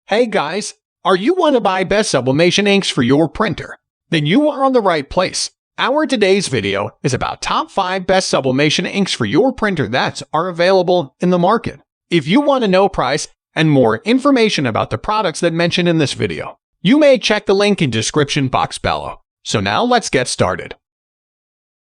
Hey guys, are you want to buy best sublimation inks for your printer? Then you are on the right place. Our today's video is about top 5 best sublimation inks for your printer that are available in the market. If you want to know price and more information about the products that mentioned in this video, you may check the link in description box below. So now let's get started.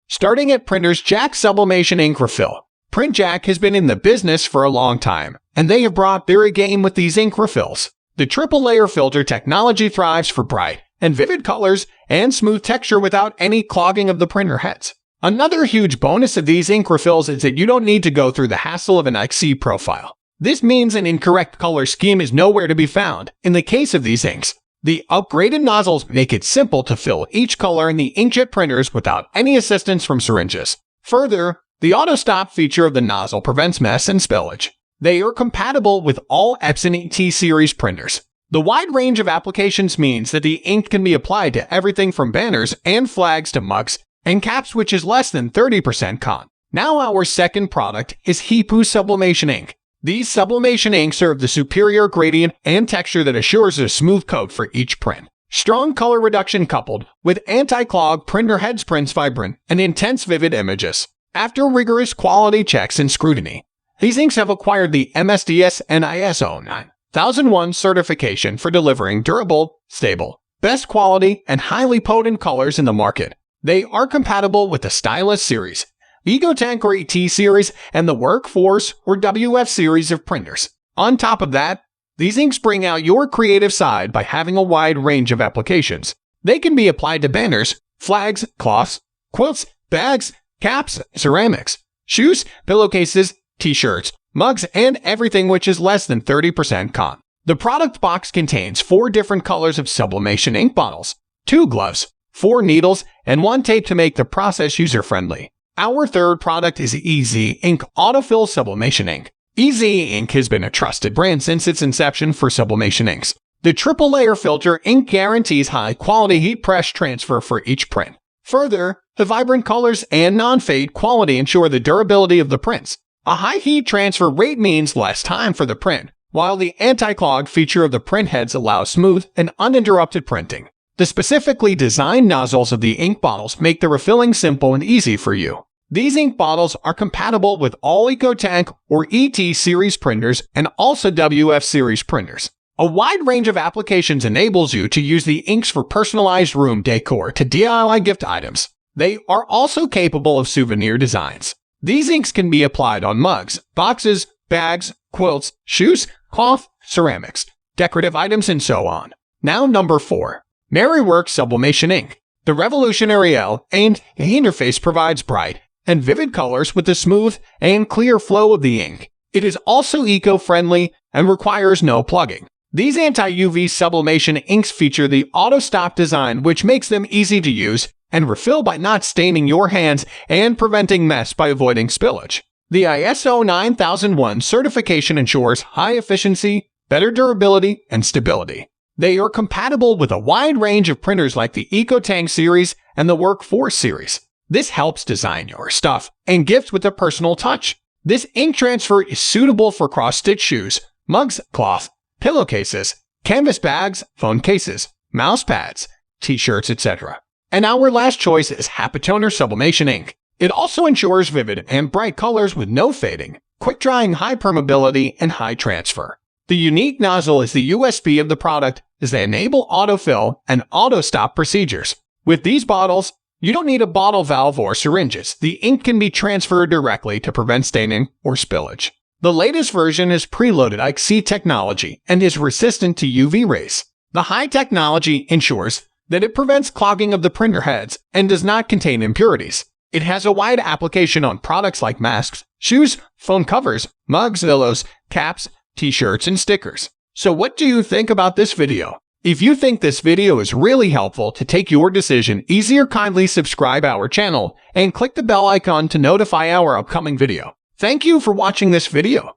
Starting at Printers Jack Sublimation Ink Refill. Print Jack has been in the business for a long time, and they have brought their game with these ink refills. The triple layer filter technology thrives for bright and vivid colors and smooth texture without any clogging of the printer heads. Another huge bonus of these ink refills is that you don't need to go through the hassle of an IC profile. This means an incorrect color scheme is nowhere to be found. In the case of these inks, the upgraded nozzles make it simple to fill each color in the inkjet printers without any assistance from syringes. Further, the auto stop feature of the nozzle prevents mess and spillage. They are compatible with all Epson ET series printers. The wide range of applications means that the ink can be applied to everything from banners and flags to mugs and caps, which is less than 30% con. Now our second product is HIIPOO Sublimation Ink. These sublimation inks serve the superior gradient and texture that assures a smooth coat for each print. Strong color reduction coupled with anti-clog printer heads prints vibrant and intense vivid images. After rigorous quality checks and scrutiny, these inks have acquired the MSDS and ISO 9001 certification for delivering durable, stable, best quality, and highly potent colors in the market. They are compatible with the Stylus series, EcoTank or ET series, and the Workforce or WF series of printers. On top of that, these inks bring out your creative side by having a wide range of applications. They can be applied to banners, flags, cloths, quilts, bags, caps, ceramics, shoes, pillowcases, t-shirts, mugs, and everything which is less than 30% con. The product box contains 4 different colors of sublimation ink bottles, 2 gloves, 4 needles, and 1 tape to make the process user-friendly. Our third product is Ink Autofill Sublimation Ink. Ink has been a trusted brand since its inception for sublimation inks. The triple layer filter ink guarantees high-quality heat press transfer for each print. Further, the vibrant colors and non-fade quality ensure the durability of the prints. A high heat transfer rate means less time for the print, while the anti-clog feature of the print heads allows smooth and uninterrupted printing. The specifically designed nozzles of the ink bottles make the refilling simple and easy for you. These ink bottles are compatible with all EcoTank or ET series printers and also WF series printers. A wide range of applications enables you to use the inks for personalized room decor to DIY gift items. They are also capable of souvenir designs. These inks can be applied on mugs, boxes, bags, quilts, shoes, cloth, ceramics, decorative items, and so on. Now number 4. Merrywork Sublimation Ink. The revolutionary L and interface provides bright and vivid colors with the smooth and clear flow of the ink. It is also eco-friendly and requires no plugging. These anti-UV sublimation inks feature the auto-stop design, which makes them easy to use and refill by not staining your hands and preventing mess by avoiding spillage. The ISO 9001 certification ensures high efficiency, better durability, and stability. They are compatible with a wide range of printers like the EcoTank series and the Workforce series. This helps design your stuff and gifts with a personal touch. This ink transfer is suitable for cross-stitch shoes, mugs, cloth, pillowcases, canvas bags, phone cases, mouse pads, t-shirts, etc. And our last choice is HAPPYTONER Sublimation Ink. It also ensures vivid and bright colors with no fading, quick drying, high permeability, and high transfer. The unique nozzle is the USP of the product as they enable autofill and auto-stop procedures. With these bottles, you don't need a bottle valve or syringes. The ink can be transferred directly to prevent staining or spillage. The latest version is preloaded IC technology and is resistant to UV rays. The high technology ensures that it prevents clogging of the printer heads and does not contain impurities. It has a wide application on products like masks, shoes, phone covers, mugs, pillows, caps, t-shirts, and stickers. So what do you think about this video? If you think this video is really helpful to take your decision easier, kindly subscribe our channel and click the bell icon to notify our upcoming video. Thank you for watching this video.